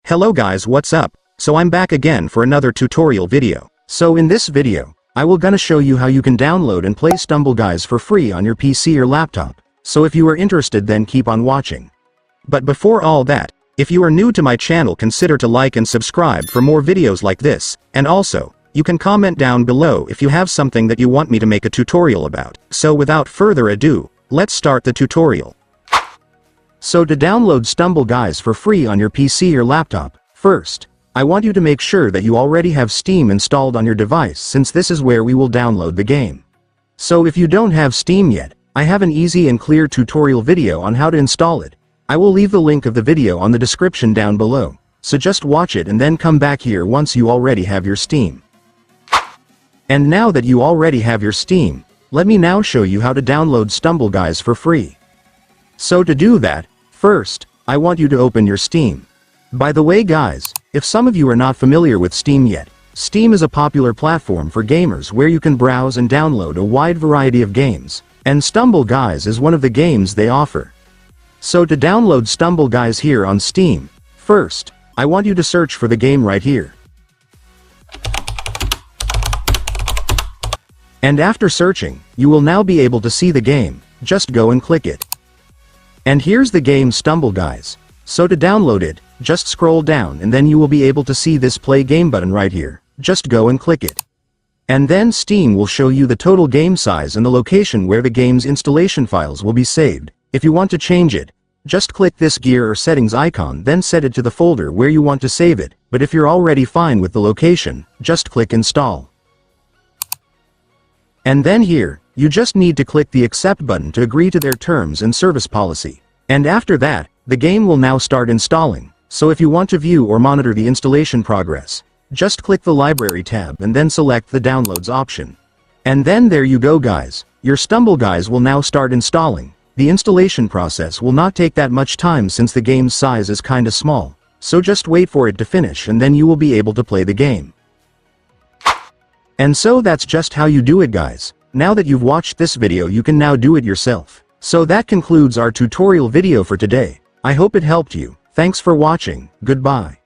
Hello guys, what's up? So I'm back again for another tutorial video. So in this video, I will gonna show you how you can download and play Stumble Guys for free on your PC or laptop. So if you are interested, then keep on watching. But before all that, if you are new to my channel, consider to like and subscribe for more videos like this, and also, you can comment down below if you have something that you want me to make a tutorial about. So without further ado, let's start the tutorial. So to download Stumble Guys for free on your PC or laptop, first, I want you to make sure that you already have Steam installed on your device, since this is where we will download the game. So if you don't have Steam yet, I have an easy and clear tutorial video on how to install it. I will leave the link of the video on the description down below, so just watch it and then come back here once you already have your Steam. And now that you already have your Steam, let me now show you how to download Stumble Guys for free. So to do that, first, I want you to open your Steam. By the way guys, if some of you are not familiar with Steam yet, Steam is a popular platform for gamers where you can browse and download a wide variety of games, and Stumble Guys is one of the games they offer. So to download Stumble Guys here on Steam, first, I want you to search for the game right here. And after searching, you will now be able to see the game. Just go and click it. And here's the game Stumble Guys. So to download it, just scroll down and then you will be able to see this play game button right here. Just go and click it. And then Steam will show you the total game size and the location where the game's installation files will be saved. If you want to change it, just click this gear or settings icon, then set it to the folder where you want to save it. But if you're already fine with the location, just click install. And then here, you just need to click the accept button to agree to their terms and service policy. And after that, the game will now start installing. So if you want to view or monitor the installation progress, just click the library tab and then select the downloads option. And then there you go guys, your Stumble Guys will now start installing. The installation process will not take that much time since the game's size is kinda small. So just wait for it to finish and then you will be able to play the game. And so that's just how you do it guys. Now that you've watched this video, you can now do it yourself. So that concludes our tutorial video for today. I hope it helped you. Thanks for watching. Goodbye.